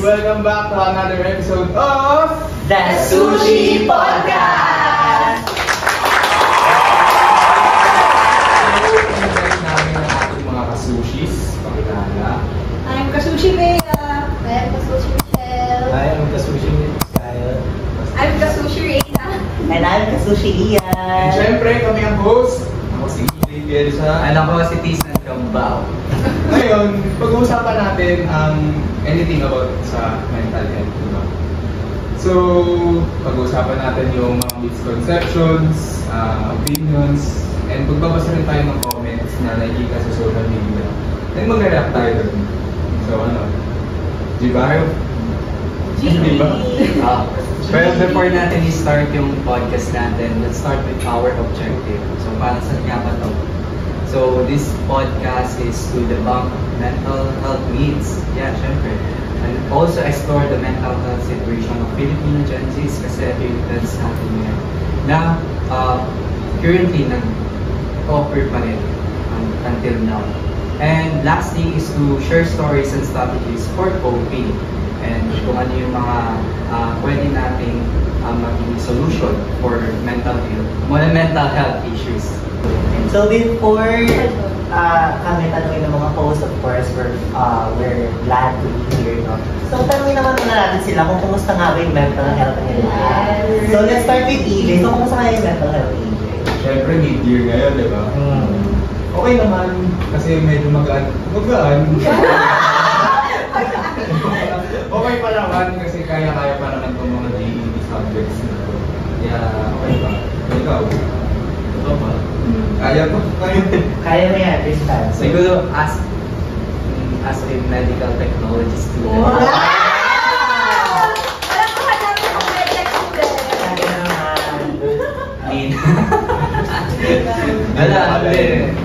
Welcome back to another episode of The Sushi Podcast! Invite namin ang ating mga kasushis. Pakilala. I'm Kasushi Bea. I'm Kasushi Michelle. Hi, I'm Kasushi Kyle. I'm Kasushi Reina. And I'm Kasushi Ian. And syempre, kami ang host. Ako si Ely Bielsa. And ako si Tisan Gambao. Ngayon, pag-uusapan natin ang anything about sa mental health, diba? So, pag-uusapan natin yung mga misconceptions, opinions, and pagbabasa rin tayo ng comments na nakikita sa social media. Then mag-react tayo doon. So, ano? Jibayo? Diba? Well, before natin i-start yung podcast natin, let's start with our objective. So, para sa nga ba to? So, this podcast is to debunk mental health myths. Yeah, syempre. And also explore the mental health situation of Filipino Gen Zs kasi that's happening na currently nag-offer pa rin until now. And lastly is to share stories and strategies for coping and kung ano yung mga pwede nating maging solution for mental health issues. So before kami tanungin ng mga hosts, of course, we're glad to be here, no? So tanungin naman muna natin sila kung kumusta nga ba yung mental health nila. Yes. So let's start with EJ. So kumusta nga yung mental health, EJ? Syempre, mid-year ngayon, diba? Okay naman, kasi medyo magaan. Okay pa naman, kasi kaya-kaya pa naman itong mga DED subjects na ito. Kaya, okay pa. Ikaw? Ito pa? Kaya pa? Kaya mo yan, Tristan. Siguro as a medical technology student. Wow! Alam ko hanap ko kung may text Kaya naman.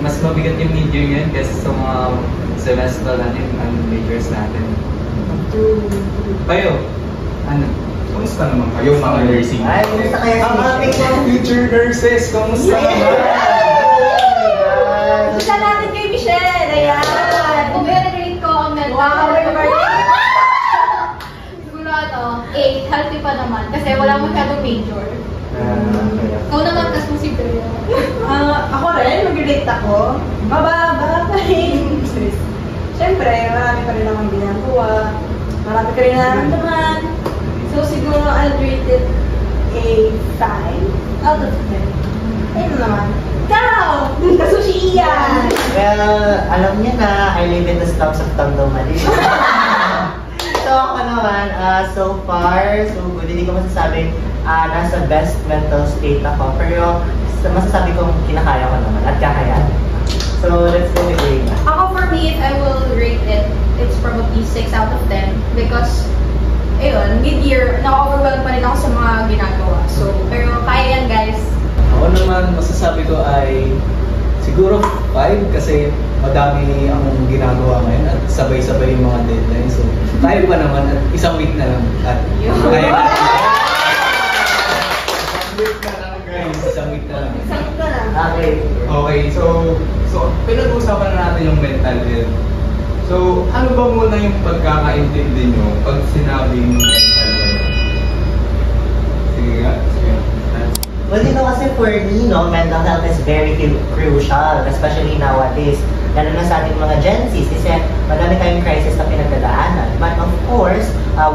Mas mabigat yung mid-year ngayon kasi sa mga semester natin, ang majors natin. Kayo, ano? Kamusta naman kayo mga nursing? Ay, kumusta kayo? Ang ating mga future nurses, kamusta naman? Gusto natin kay Michelle. Ayan. Kung i-rate ko ang mental siguro ano, 8. Healthy pa naman. Kasi wala masyadong major. Ikaw naman, tas mo si Bea. Ako rin, mag-relate ako. Mababa pa rin. Siyempre, marami pa rin akong ginagawa. Marami ka rin nararamdaman. So siguro I'll rate it a 5 out of 10. Ayun naman. Ikaw! Kasushi Ian! Well, alam niya na, I live in the slums of Tondo, Manila. So ako naman, so far, so good. Hindi ko masasabing nasa best mental state ako. Pero masasabi kong kinakaya ko naman at kakayahan. So let's go with Reina. Ako for me, if I will rate it, it's probably 6 out of 10. Because, ayun, mid-year, na-overwhelmed pa rin ako sa mga ginagawa. So, pero kaya yan guys. Ako naman, masasabi ko ay siguro 5 kasi madami akong ginagawa ngayon at sabay-sabay yung mga deadlines. So, tayo pa naman at isang week na lang at kaya na. Isang week na lang. Sakit ka lang. Okay, so pinag-uusapan na natin yung mental health. So, ano ba muna yung pagkakaintindi nyo pag sinabing mental health? Sige nga. Well, you know, kasi for me, no, mental health is very crucial, especially nowadays. Lalo na sa ating mga Gen Zs, kasi madami tayong crisis na pinagdadaanan. But of course,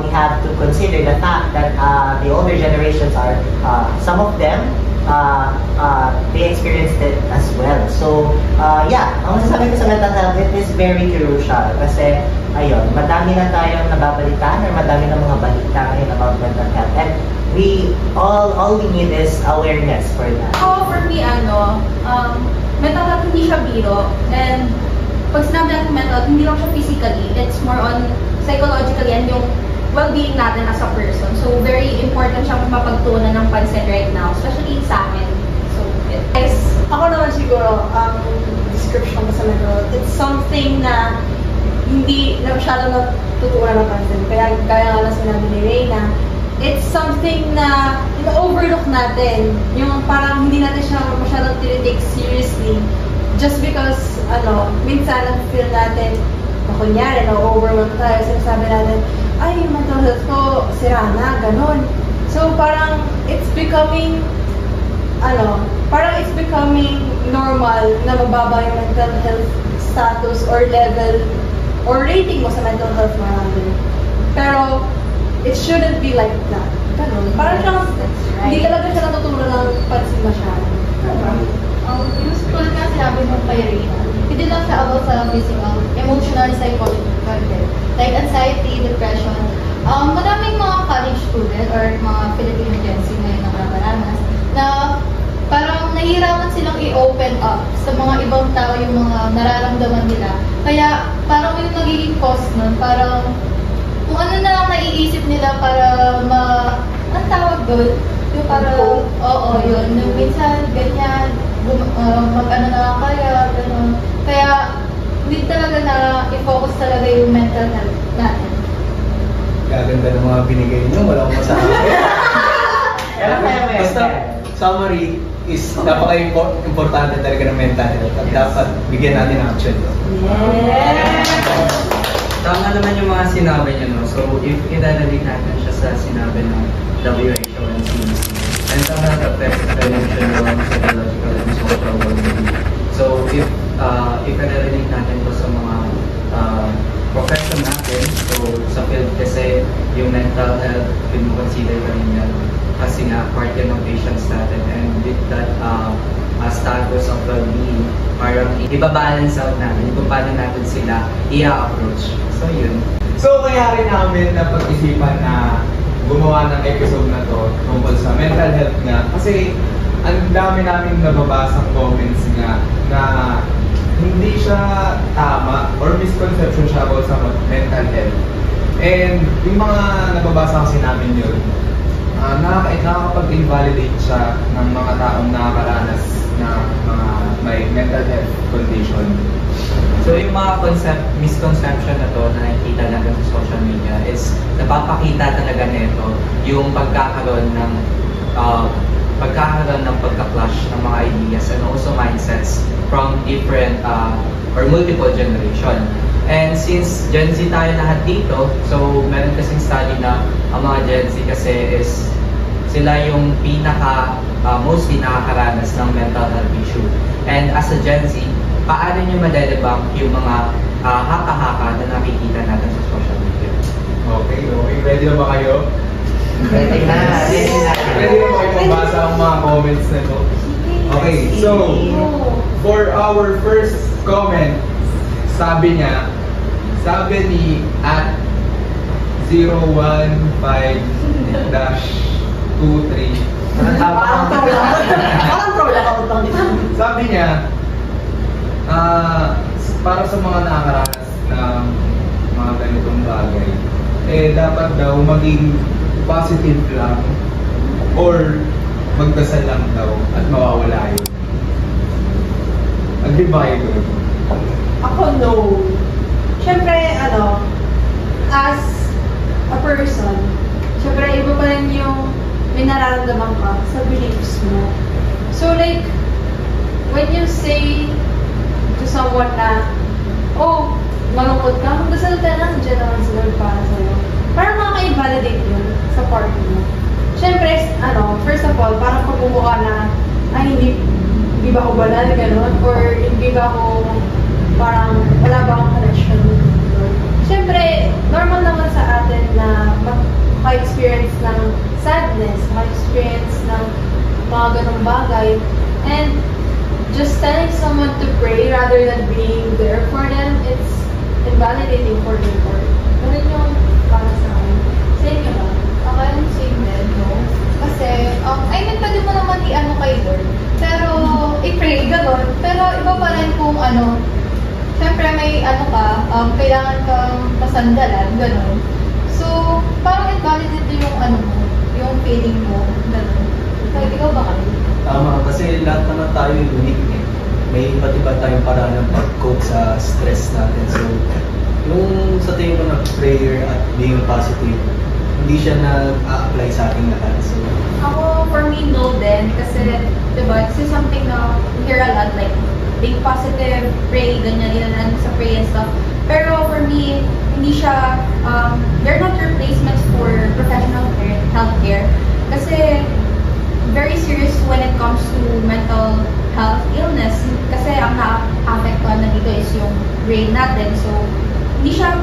we have to consider the fact that the older generations are, some of them they experienced it as well. So, yeah, ang masasabi ko sa mental health, it is very crucial kasi, ayun, madami na tayong nababalitaan or madami na mga balita ngayon about mental health. And all we need is awareness for that. For me, mental health hindi siya biro. And pag sinabi natin mental health, hindi lang siya physically. It's more on psychologically and yung well-being natin as a person. So, very important siyang mapagtuunan ng pansin right now, especially sa amin. So, guys, Ako naman siguro, description ko sa mental health, it's something na hindi na masyadong natutunan ng pansin. Kaya gaya nga lang sinabi ni Reyna, it's something na ina-overlook natin. Yung parang hindi natin siya masyadong tinitake seriously. Just because, minsan na-feel natin, na kunyari, na-overwhelm tayo, sinasabi natin, ay, yung mental health ko, sira na, ganun. So, parang, it's becoming normal na mababa yung mental health status or level or rating mo sa mental health mo natin. Pero, it shouldn't be like that. Ganun. Parang siyang, hindi talaga siya natutunan ng pansin masyado. Useful nga sinabi mo kay Reyna. Hindi lang siya about sa physical, emotional, psychological. Like anxiety, depression. Maraming mga college student or mga Filipino Gen Z ngayon na nakakaranas na parang nahihirapan silang i-open up sa mga ibang tao yung mga nararamdaman nila. Kaya parang yung nagiging cause nun, parang kung ano na lang naiisip nila para ang tawag doon, yung parang, yun, yung minsan, ganyan, mag-ano na lang kaya, gano'n. Kaya, hindi talaga na i-focus talaga yung mental health natin. Gaganda ng mga binigay nyo, wala akong masabi. Basta, summary is napaka-importante talaga ng mental health at dapat bigyan natin ng action to. Tama naman yung mga sinabi niyo, no? So, if idadalik natin siya sa sinabi ng WHO and CDC, mental health affects emotional, psychological, and social well-being. So, if idadalik natin to sa mga profession natin, so sa field kasi yung mental health, consider ka rin yan kasi nga part yan ng patients natin, and with that status of well-being, parang ibabalance out natin kung paano natin sila i-approach. So yun. So kaya rin namin napag-isipan na gumawa ng episode na to tungkol sa mental health nga. Kasi ang dami namin nababasang comments nga na hindi siya tama or misconception siya about sa mental health. And yung mga nababasa kasi namin yun, nakakapag-invalidate siya ng mga taong nakakaranas na mga may mental health condition. So yung mga misconception na to na nakikita natin sa social media is napapakita talaga nito yung pagkakaroon ng pagka-clash ng mga ideas and also mindsets from different or multiple generation. And since Gen Z tayo lahat dito, so meron kasing study na ang mga Gen Z kasi is sila yung mostly nakakaranas ng mental health issue. And as a Gen Z, paano nyo madedebunk yung mga haka-haka na nakikita natin sa social media? Okay. Ready na ba kayo? Ready na. Ready na ba kayo mabasa ang mga comments na ito? Okay, so for our first comment, sabi ni at 015-23. Sabi niya, para sa mga nakakaranas ng mga ganitong bagay, dapat daw maging positive lang or magdasal lang daw at mawawala yun. Agree ba kayo doon? Ako, no. Siyempre, as a person, siyempre, iba pa rin yung may nararamdaman ka sa beliefs mo. So, like, when you say to someone na, oh, malungkot ka, magdasal ka na, nandiyan naman si Lord para sa'yo. Parang makaka-invalidate yun sa part mo. Siyempre, first of all, parang pagmumukha na, ay, hindi ba ako banal, gano'n? Or hindi ba ako, parang, wala ba akong connection with Lord? Siyempre, normal naman sa atin na maka-experience ng sadness, maka-experience ng mga ganong bagay. And just telling someone to pray rather than being there for them, it's invalidating for their work. Ganun yung para sa akin. Sa inyo ba? Ako yung same din, no? Kasi, I mean, pwede mo naman i-ano kay Lord. Pero, i-pray, gano'n. Pero, iba pa rin kung ano, syempre may ano ka, kailangan kang pasandalan, gano'n. So, parang invalidate din yung ano mo, yung feeling mo, gano'n. So, ikaw ba kayo? Tama, kasi lahat naman tayo unique eh. May iba't iba tayong paraan ng pag-cope sa stress natin. So, yung sa tingin ko na prayer at being positive, hindi siya na-apply sa ating lahat. So, Ako, for me, no din. Kasi, diba, this is something na we hear a lot, like, being positive, pray, ganyan, sa pray and stuff. Pero for me, hindi siya, they're not replacements for professional care, healthcare. Kasi, very serious when it comes to mental health illness. Kasi ang na-affectuhan na dito is yung brain natin. So, hindi siya,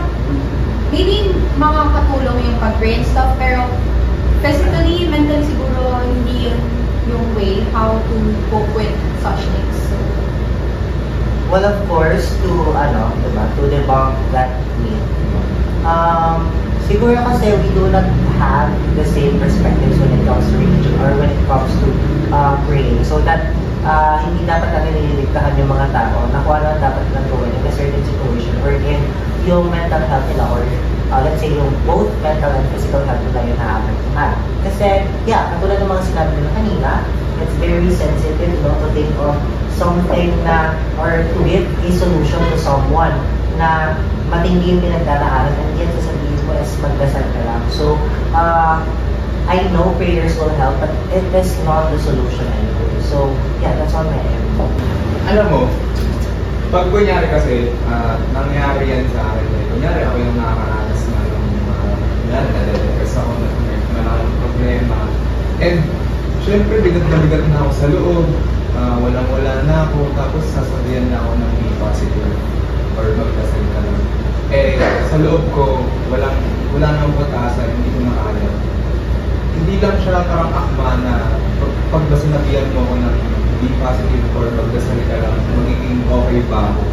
maybe makakatulong yung pag-pray and stuff, pero physically, mentally siguro hindi yun yung way how to cope with such things. So, Well, of course, to debunk that myth. Siguro kasi we do not have the same perspectives when it comes to religion or when it comes to praying. So that hindi dapat natin nililigtahan yung mga tao na kung ano dapat nilang gawin in a certain situation or in yung mental health nila or let's say yung both mental and physical health nila yung na-affectuhan. Kasi, katulad ng mga sinabi nila kanina, it's very sensitive, to think of something na, or to give a solution to someone na matindi yung pinagdaraanan and yet sasabihin mo is magdasal ka lang. So, I know prayers will help but it is not the solution anyway. So, that's on my end. Alam mo, pag kunyari kasi, nangyari yan sa akin. Kunyari ako yung nakakaranas na kunyari nade-depress ako na malaking problema. And, syempre, bigat na bigat na ako sa loob. Walang-wala na ako. Tapos, sasabihan na ako ng be positive or magdasal ka lang. Sa loob ko, wala nang pag-asa, hindi ko makaya. Hindi lang siya parang akma na pag sinabihan mo ako ng be positive or magdasal ka lang, magiging okay ba ako?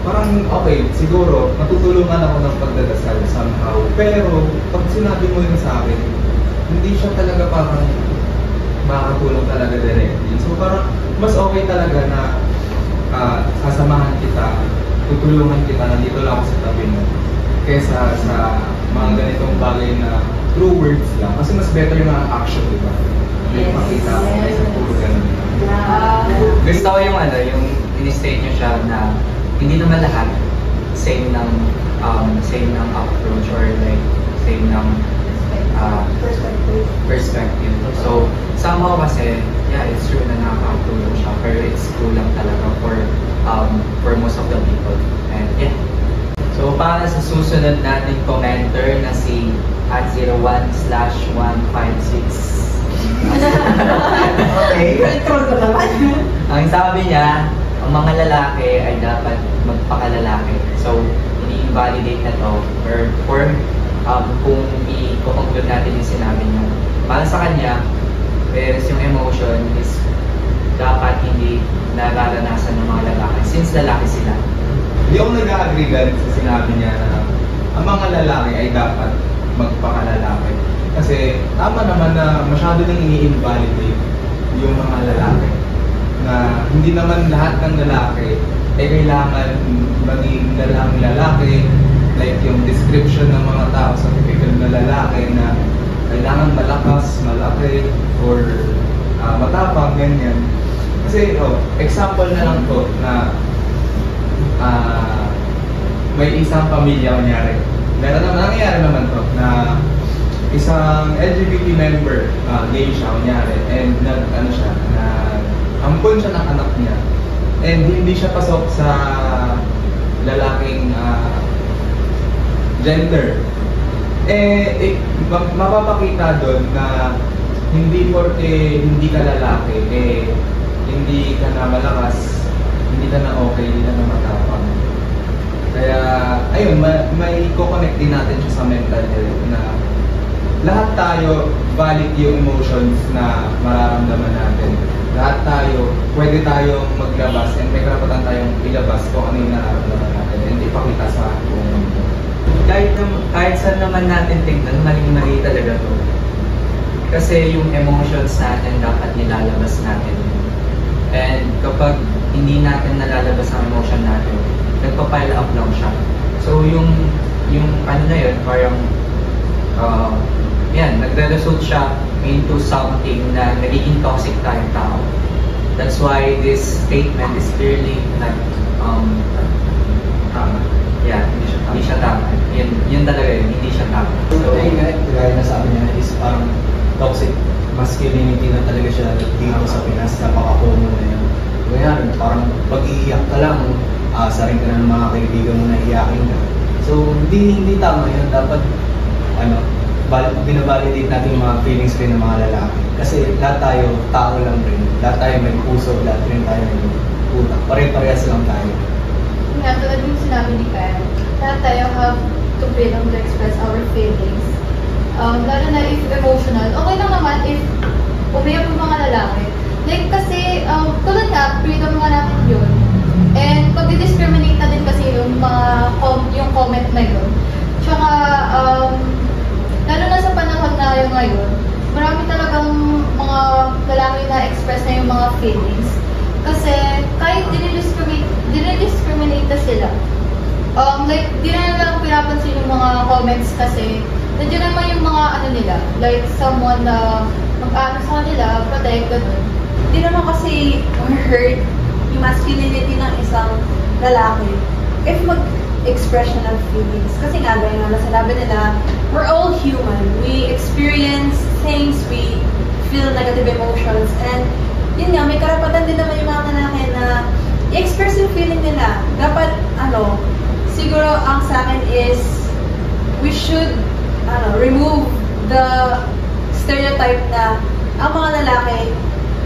Parang okay, siguro matutulungan ako ng pagdadasal somehow. Pero pag sinabi mo yun sa akin, hindi siya talaga parang makakatulong talaga directly. So parang mas okay talaga na sasamahan kita, tutulungan kita, nandito lang ako sa tabi mo. Kesa sa mga ganitong bagay na true words lang. Kasi mas better yung mga action, di ba? Yung makita ko kaysa puro ganun. Gusto ko yung yung in-state nyo siya na hindi naman lahat same ng approach or like same ng perspective. So, somehow kasi, it's true na nakakatulong siya, pero it's kulang talaga for most of the people. And so, para sa susunod nating commenter na si @01/156. Okay. Ang sabi niya, ang mga lalaki ay dapat magpakalalaki. So, ini-invalidate na to or kung i-conclude natin yung sinabi niya. Para sa kanya, whereas yung emotion is dapat hindi nararanasan ng mga lalaki since lalaki sila. Hindi ako nag-agree sa sinabi niya na ang mga lalaki ay dapat magpakalalaki. Kasi tama naman na masyado nang ini-invalidate yung mga lalaki. Na hindi naman lahat ng lalaki ay kailangan maging lalaki. Like yung description ng mga tao sa typical na lalaki na kailangan malakas, malaki, or matapang, ganyan. Kasi, example na lang to na may isang pamilya, kunyari. Nangyayari naman to na isang LGBT member, gay siya, kunyari, and ampon siya ng anak niya. And hindi siya pasok sa lalaking gender. Mapapakita doon na hindi porke hindi ka lalaki, hindi ka na malakas, hindi ka na okay, hindi ka na matapang. Kaya, ayun, may i-connect din natin siya sa mental health na lahat tayo valid yung emotions na mararamdaman natin. Lahat tayo, pwede tayong maglabas and may karapatan tayong ilabas kung ano yung nararamdaman natin and ipakita sa buong mundo. Kahit saan naman natin tingnan, mali talaga to. Kasi yung emotions natin dapat nilalabas natin. And kapag hindi natin nalalabas ang emotion natin, nagpa-pile up lang siya. So yung ano na yun, parang nagre-result siya into something na nagiging toxic tayong tao. That's why this statement is clearly not Tama. yeah, hindi siya tama. Yun talaga yun, hindi siya tama. So, ayun nga, gaya na sabi niya is parang toxic masculinity na talaga siya dito sa Pinas. Napaka-common na yun. Kaya parang pag-iiyak ka lang, aasarin ka na ng mga kaibigan mo na iyakin ka. So, hindi tama yun. Dapat, binabalidate natin yung mga feelings rin ng mga lalaki. Kasi lahat tayo, tao lang rin. Lahat tayo may puso, lahat rin tayo may utak. Pare-parehas lang tayo. Nga, tulad yung sinabi ni Kyle, lahat tayo have to freedom to express our feelings. Lalo na if emotional, okay lang naman if umiyak yung mga lalaki. Like kasi, tulad nga, freedom nga natin yun. And pag-discriminate na din kasi yung yung comment na yun. Tsaka, lalo na sa panahon na yun ngayon, marami talagang mga lalaki na express na yung mga feelings. Kasi kahit dinidiscriminate na sila, like, di na lang pinapansin yung mga comments kasi nandiyan naman yung mga ano nila, like someone na mag-ano sa kanila, protect, ganun. Hindi naman kasi hurt yung masculinity ng isang lalaki if mag-express siya ng feelings. Kasi nga, gaya nga na sinabi nila, we're all human. We experience things, we feel negative emotions, and yun nga, may karapatan din naman yung mga lalaki na i-express yung feeling nila. Dapat, siguro ang sa akin is we should remove the stereotype na ang mga lalaki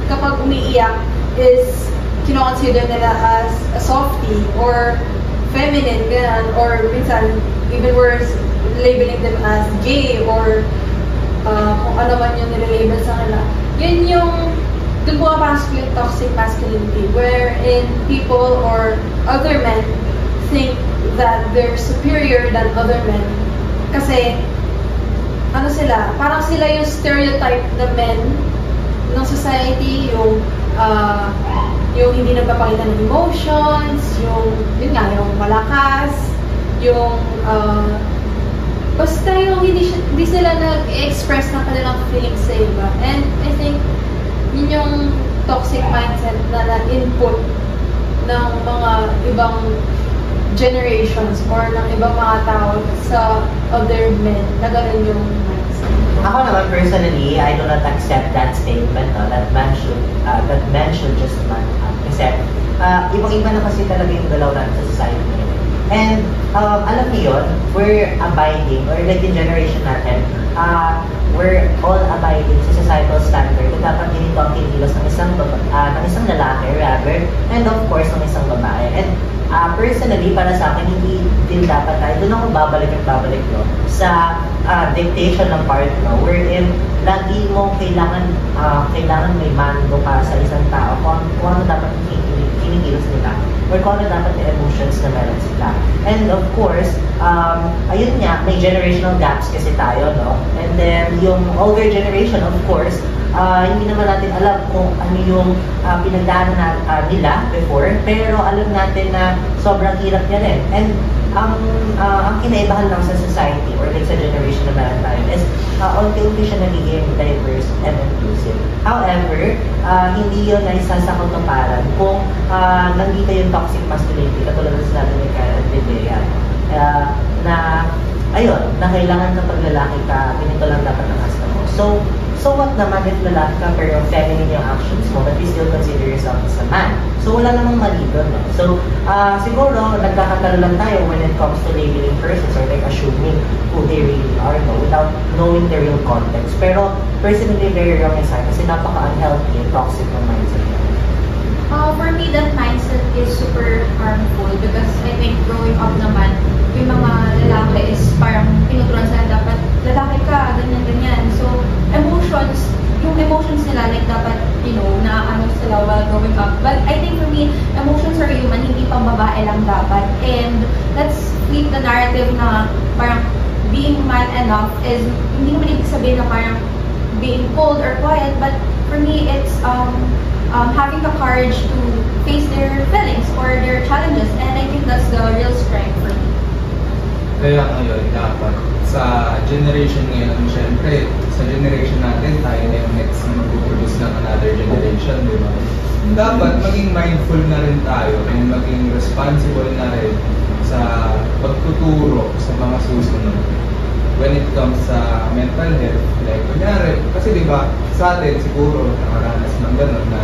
kapag umiiyak is kino-consider nila as a softie or feminine, ganun, or minsan even worse, labeling them as gay or kung ano man yung nilabel sa kanila. Yun yung dun pumapasok yung toxic masculinity wherein people or other men think that they're superior than other men kasi parang sila yung stereotype na men ng society, yung hindi nagpapakita ng emotions, yung malakas, yung basta yung hindi sila nag-express ng kanilang feelings sa iba. And I think yun yung toxic mindset na na-input ng mga ibang generations or ng ibang mga tao sa other men na ganun yung mindset. Ako naman personally, I do not accept that statement that men should just man up. Kasi ibang-iba na kasi talaga yung galaw natin sa society ngayon. And alam niyo yun, we're abiding, or like in generation natin, we're all abiding sa societal standard na dapat ganito ang kinilos ng isang lalaki rather, and of course ng isang babae. And personally, para sa akin, hindi din dapat tayo, doon ako babalik no, sa dictation ng partner, wherein lagi mo kailangan may mando ka sa isang tao kung ano dapat kinikilos nila or kung ano dapat yung emotions na meron sila. And of course, ayun nga, may generational gaps kasi tayo, no? And then, yung older generation, of course, hindi naman natin alam kung ano yung pinagdaanan nila before, pero alam natin na sobrang hirap niya rin. And ang kinaibahan lang sa society or like sa generation na meron tayo is unti-unti siya nagiging diverse and inclusive. However, hindi yun na isa sa katuparan kung nandito yung toxic masculinity, katulad ng sinabi ni Kyle at Bea, na kailangan kapag lalaki ka, ganito lang dapat ang asta mo. So what naman if lalaki ka pero feminine yung actions mo but you still consider yourself as a man? So wala namang mali doon, no? So siguro nagkakatalo lang tayo when it comes to labeling persons or like assuming who they really are, no, without knowing the real context. Pero personally very wrong inside kasi napaka-unhealthy and toxic ng mindset. For me, that mindset is super harmful because I think growing up naman, yung mga lalaki is parang pinuturuan sila dapat lalaki ka, ganyan-ganyan. pambabae lang dapat. And let's flip the narrative na parang being man enough is hindi naman ibig sabihin na parang being cold or quiet, but for me it's having the courage to face their feelings or their challenges, and I think that's the real strength for me. Kaya ngayon, dapat sa generation ngayon, syempre, sa generation natin, tayo na yung next na mag-produce ng another generation, di ba? Dapat maging mindful na rin tayo and maging responsible na rin sa pagtuturo sa mga susunod when it comes sa mental health. Like, kunyari, kasi di ba, sa atin siguro nakaranas ng gano'n na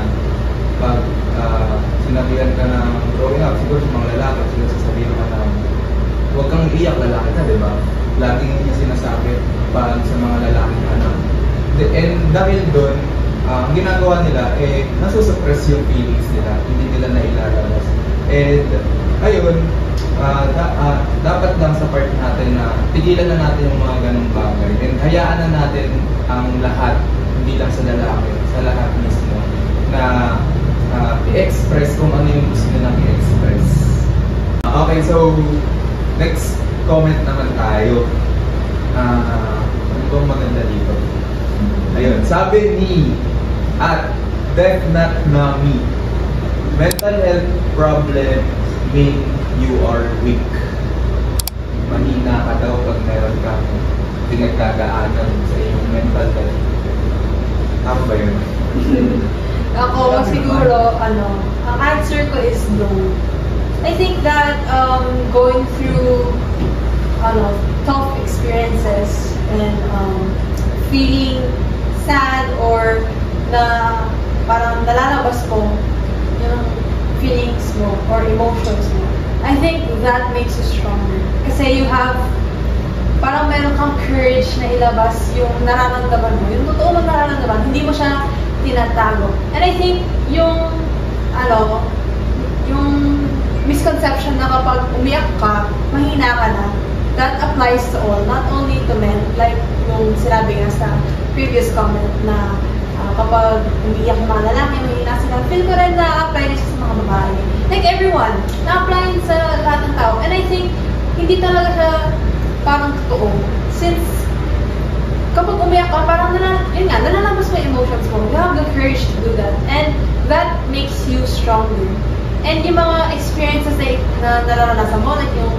pag sinabihan ka ng growing up, siguro sa mga lalaki, siguro sasabihin ka na huwag kang iiyak, lalaki ka, di ba? Laging niya sinasabi pag sa mga lalaki ka na. And dahil doon, ang ginagawa nila, nasusuppress yung feelings nila, hindi nila nailalabas. And ayun, dapat lang sa part natin na tigilan na natin yung mga ganong bagay and hayaan na natin ang lahat, hindi lang sa lalaki, sa lahat mismo na i-express kung ano yung gusto nilang i-express. Okay, so next comment naman tayo. Ano bang maganda dito? Ayun, sabi ni @DeathNotNami, mental health problem mean you are weak. Mahina ka daw pag meron ka pinagdadaanan sa iyong mental health. Tama ba yun? Ako siguro, ang answer ko is no. I think that going through tough experiences and feeling sad or na parang nalalabas mo yung feelings mo or emotions mo, I think that makes you stronger. Kasi you have, parang meron kang courage na ilabas yung nararamdaman mo, yung totoo mong nararamdaman, hindi mo siya tinatago. And I think yung misconception na kapag umiyak ka, mahina ka na, that applies to all, not only to men. Like yung sinabi nga sa previous comment na kapag umiiyak yung mga lalaki, mahina sila, feel ko rin na-apply na siya sa mga babae. Like everyone, na-apply sa lahat ng tao. And I think, hindi talaga siya parang totoo. Since kapag umiyak ka, parang nalalabas mo yung emotions mo. You have the courage to do that. And that makes you stronger. And yung mga experiences na nararanasan mo, like yung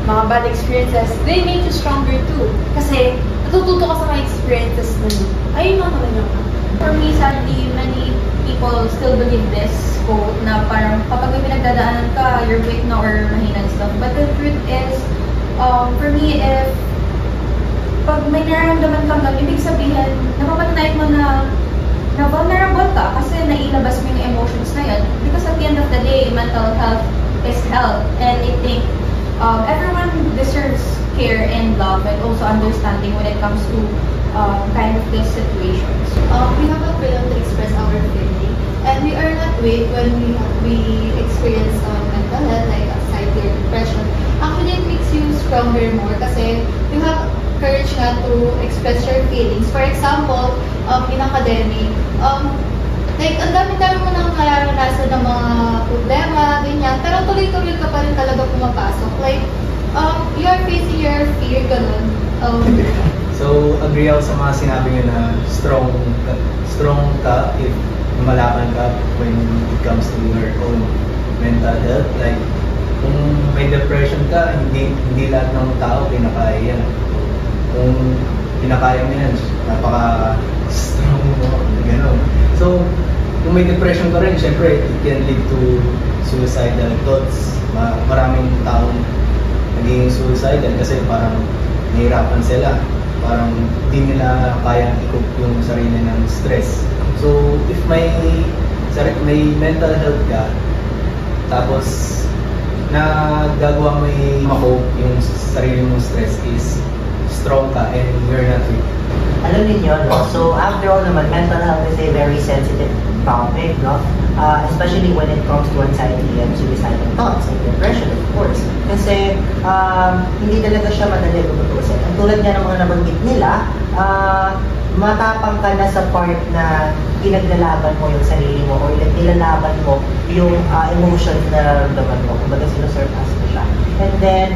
mga bad experiences, they make you stronger too. Kasi natututo ka sa mga experiences na yun. Ayun lang naman yung For me, sadly, many people still believe this quote na parang kapag may pinagdadaanan ka, you're weak na or mahina and stuff. But the truth is, for me, if pag may nararamdaman kang ibig sabihin, napapatunay mo na vulnerable ka kasi nailabas mo yung emotions na yun. Because at the end of the day, mental health is health. And I think everyone deserves care and love and also understanding when it comes to kind of these situations. We have a freedom to express our feeling, and we are not weak when we experience mental health like anxiety or depression. Actually, it makes you stronger more kasi you have courage na to express your feelings. For example, in academic, like ang dami-dami mo nang nararanasan ng mga problema, ganyan, pero tuloy-tuloy ka pa rin talaga pumapasok. Like, you are facing your fear, ganun. So, agree ako sa mga sinabi nyo na strong ka if lumalaban ka when it comes to your own mental health. Like, kung may depression ka, hindi lahat ng tao pinakaya yan. Kung pinakaya mo yan, napaka-strong mo, gano'n. So, kung may depression ka rin, syempre, it can lead to suicidal thoughts. Maraming taong naging suicidal kasi parang nahihirapan sila. Parang di nila kayang i-cope yung sarili ng stress. So, if may mental health ka, tapos nagagawa mo i-cope yung sarili mong stress is strong ka and you're not weak. Alam niyo, no? So after all naman, mental health is a very sensitive topic, no? Especially when it comes to anxiety and suicidal thoughts and depression, of course. Kasi hindi talaga siya madali lutusin. Ang tulad nga ng mga nabanggit nila, matapang ka na sa part na pinaglalaban mo yung sarili mo or nilalaban mo yung emotions na nararamdaman mo. Kumbaga sinusurpass mo siya. And then,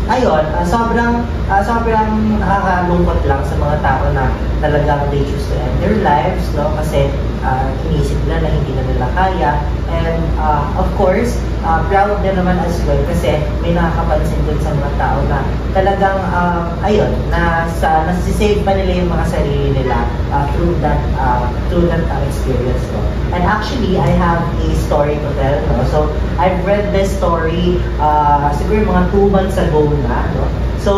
ayun, sobrang nakakalungkot lang sa mga tao na talagang they choose to end their lives, no? Kasi inisip nila na hindi na nila kaya. And of course, proud din naman as well kasi may nakakapansin dun sa mga tao na talagang, ayun, nasisave pa nila yung mga sarili nila through that experience. No? And actually, I have a story to tell. No? So, I've read this story siguro mga 2 months ago na. No? So,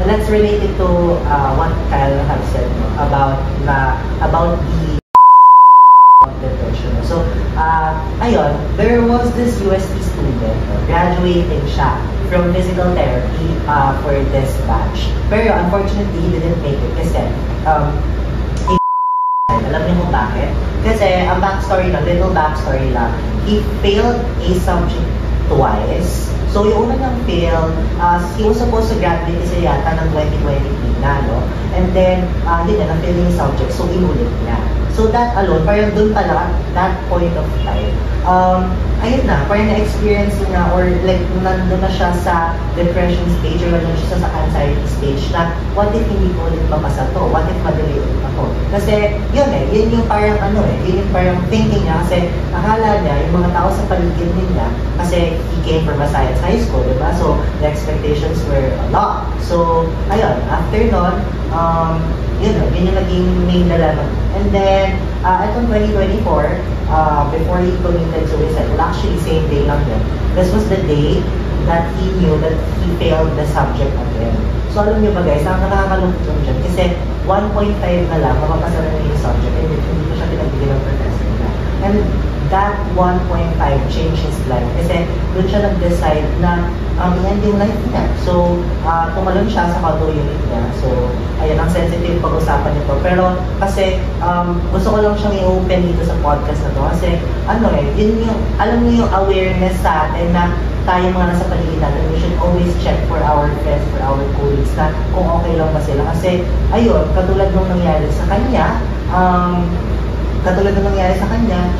let's relate it to what Kyle have said no? about the depression. So, ayun, there was this UST student, graduating siya from physical therapy for this batch. Pero unfortunately, he didn't make it kasi, alam niyo mo bakit? Kasi, ang backstory lang, little backstory lang, he failed a subject twice. So, yung una niyang fail, he was supposed to graduate kasi yata ng 2023 na, no? And then, yun na, na-fail yung subject, so inulit niya. So that alone, parang dun pala, that point of time, ayun na, parang na-experience niya or like nandun na siya sa depression stage or nandun siya sa anxiety stage na what if hindi ko ulit mapasa to? What if madali ulit ako? Kasi yun yun yung parang yun yung parang thinking niya kasi akala niya yung mga tao sa paligid niya kasi he came from a science high school, diba? So the expectations were a lot. So ayun, after nun, yun yung naging main dilemma. And then, itong 2024, before he committed suicide, well actually same day lang yun. This was the day that he knew that he failed the subject again. So alam niyo ba guys, ang nakakalungkot lang dyan kasi 1.5 na lang, mapapasa na yung subject and hindi ko siya pinagbigyan ng professor na. And that 1.5 changed his life kasi doon siya nag-decide na i-end yung life niya. So, tumalon siya sa condo unit niya. So, ayun, ang sensitive pag-usapan nito. Pero, kasi, gusto ko lang siyang i-open dito sa podcast na to. Kasi, yun yung, alam niyo yung awareness sa atin na tayo mga nasa paligid natin, we should always check for our friends, for our colleagues na kung okay lang ba sila. Kasi, ayun, katulad nung nangyari sa kanya,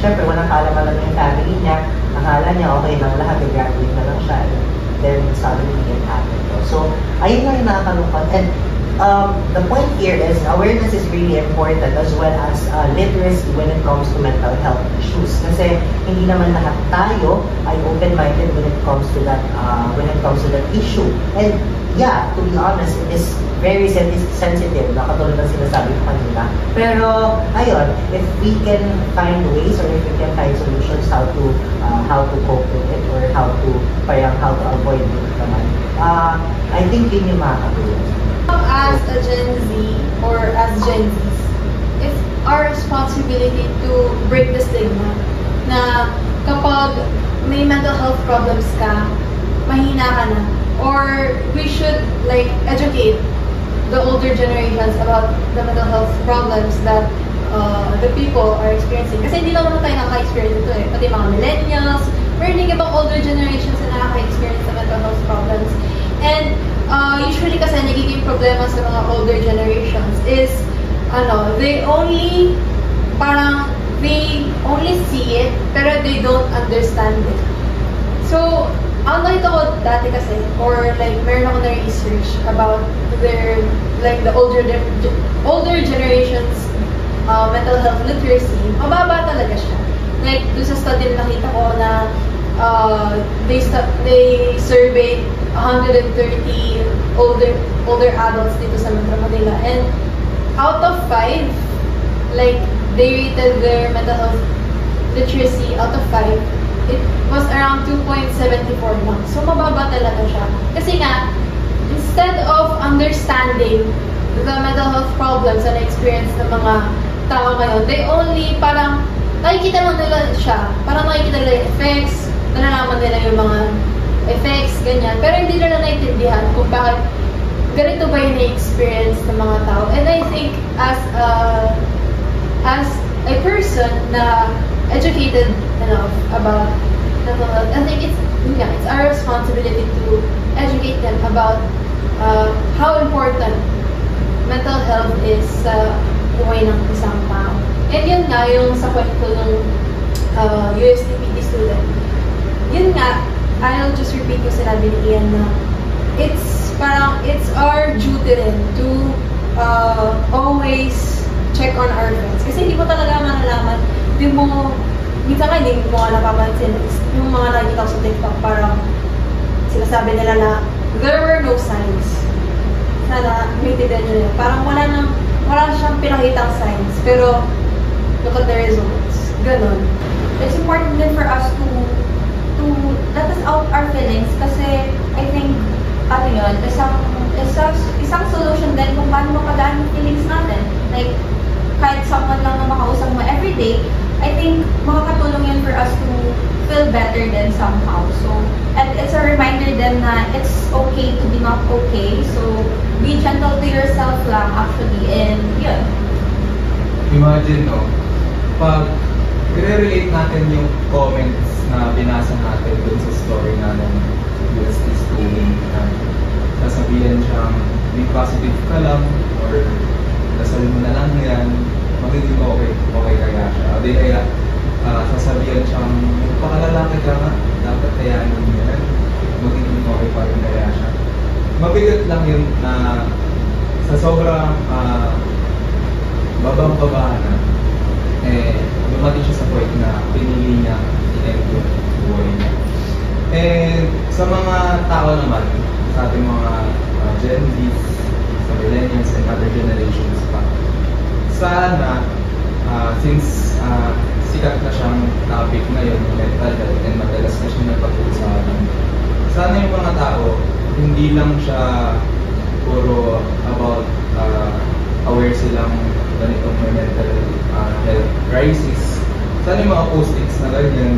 syempre walang kaalaman yung family niya, akala niya okay lang lahat, graduate na lang siya. Then suddenly it happened. So, ayun lang yung nakakalungkot. And the point here is awareness is really important as well as literacy when it comes to mental health issues. Kasi hindi naman lahat tayo ay open-minded when it comes to that issue. And yeah, to be honest, it is very sensitive, na katulad ng sinasabi ko kanina. Pero, ayun, if we can find ways or if we can find solutions how to cope with it or how to avoid it naman, I think yun yung makakatulong. As a Gen Z or as Gen Zs, it's our responsibility to break the stigma na kapag may mental health problems ka, mahina ka na. Or we should like educate the older generations about the mental health problems that the people are experiencing. Kasi hindi lang naman tayo nakaka-experience ito eh. Pati mga millennials, learning about older generations na nakaka-experience the mental health problems. And usually kasi nagiging problema sa mga older generations is they only see it pero they don't understand it. So, ang nakita ko dati kasi, or like meron ako na research about their, like the older generations mental health literacy, mababa talaga siya. Like, doon sa study na nakita ko na they surveyed 130 older adults dito sa Metro Manila, and out of 5, like they rated their mental health literacy out of 5, it was around 2.74 lang. So, mababa talaga siya. Kasi nga, instead of understanding the mental health problems and experience ng mga tao ngayon, they only parang nakikita lang nila siya. Parang nakikita nila yung effects, nalalaman nila yung mga effects, ganyan. Pero hindi nila naiintindihan kung bakit ganito ba yung na-experience ng mga tao. And I think as a person na educated enough about mental health, I think it's our responsibility to educate them about how important mental health is sa buhay ng isang tao. And yun nga, yung sa kwento ng USTPD student. Yun nga, I'll just repeat yung sinabi ni Ian na it's our duty rin to always check on our friends. Kasi hindi mo talaga malalaman, minsan ka hindi mo nga napapansin, yung mga nakikita ko sa TikTok, parang sinasabi nila na there were no signs. Sana, maintindihan nyo yun. Parang wala siyang pinakitang signs, pero look at the results. Ganon. It's important din for us to let us out our feelings kasi I think ano yun, isang solution din kung paano mapadaan yung feelings natin. Like, kahit someone lang na makausap mo everyday, I think makakatulong yun for us to feel better then somehow. So, and it's a reminder then na it's okay to be not okay. So, be gentle to yourself lang actually, and yun. Imagine, no, pag i-relate natin yung comments na binasa natin dun sa story na ng UST student na sasabihan siyang may positive ka lang or dasal mo na lang yan, magiging okay kaya siya. O di kaya sasabihan siyang pakalalaki ka nga, dapat kayanin mo yan, magiging okay pa rin kaya siya. Mabigat lang yun na sa sobrang babang-baba na, dumating siya sa point na pinili niya i-end yung buhay niya. And sa mga tao naman, sa ating mga Gen Zs, sa millennials and other generations pa, sana, since sikat na siyang topic ngayon, mental health, and madalas na siya napag-uusapan, sana yung mga tao, hindi lang siya puro about aware silang ganitong mental health crisis. Sana yung mga postings na ganyan,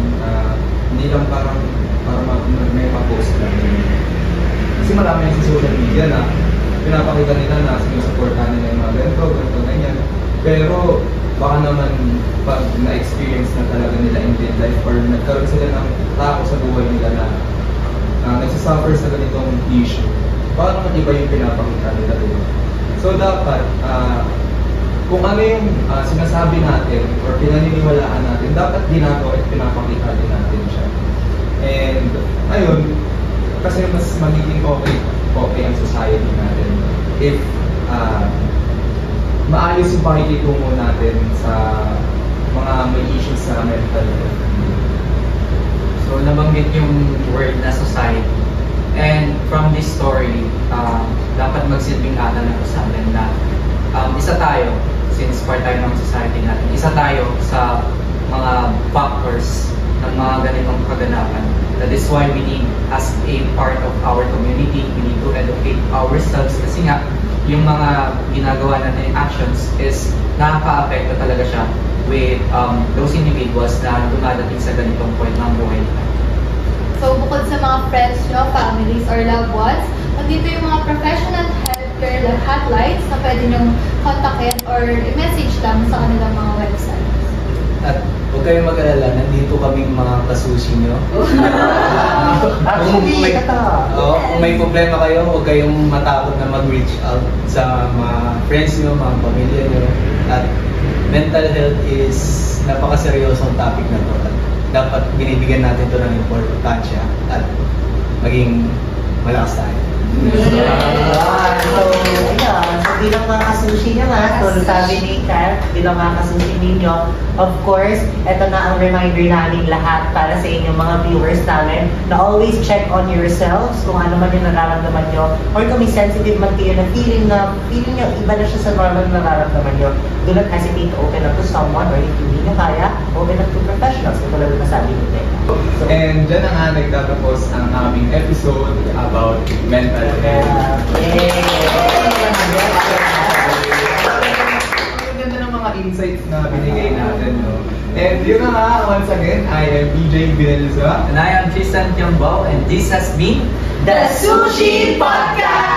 hindi lang para may pa-post lang. Kasi marami yung sa social media na pinapakita nila na sinusuportahan nila yung mga ganito, ganyan. Pero baka naman pag na-experience na talaga nila in real life or nagkaroon sila ng tao sa buhay nila na nagsasuffer sa ganitong issue, baka naman iba yung pinapakita nila doon. So dapat, kung ano yung sinasabi natin or pinaniniwalaan natin, dapat ginagawa at pinapakita din natin siya. And ayun, kasi mas magiging okay ang society natin if maayos yung pakikitungo natin sa mga may issues sa mental health. So, nabanggit yung word na society. And from this story, dapat magsilbing aral na sa atin na isa tayo, since part tayo ng society natin, isa tayo sa mga factors ng mga ganitong kaganapan. That is why we need, as a part of our community, we need to educate ourselves kasi nga, yung mga ginagawa natin actions is nakaka-apekto talaga siya with those individuals na dumadating sa ganitong point ng buhay. So, bukod sa mga friends nyo, families, or loved ones, nandito yung mga professional healthcare hotlines na pwede nyong kontakin or i-message lang sa kanilang mga websites. At huwag kayong mag-alala, nandito kaming mga kasusi nyo. Actually, Kung may problema kayo, huwag kayong matakot na mag-reach out sa mga friends nyo, mga pamilya nyo. At mental health is napakaseryosong topic na to. At dapat binibigyan natin to ng importansya at maging malakas tayo. So bilang mga kasushi nyo nga, so sabi ni Kat, bilang mga kasushi ninyo, of course, ito na ang reminder namin lahat para sa inyong mga viewers namin na always check on yourselves kung ano man yung nararamdaman nyo or kung may sensitive man kayo na feeling nyo iba na siya sa normal na nararamdaman nyo. Do not hesitate to open up to someone or if hindi nyo kaya, open up to professionals kung tulad na sabi nyo. And dyan na nga nagtatapos ang aming episode about mental health. Ang ganda ng mga insights na binigay natin, no? And yun na nga, once again, I am PJ Binelza. And I am Tristan Tiambao, and this has been The Sushi Podcast!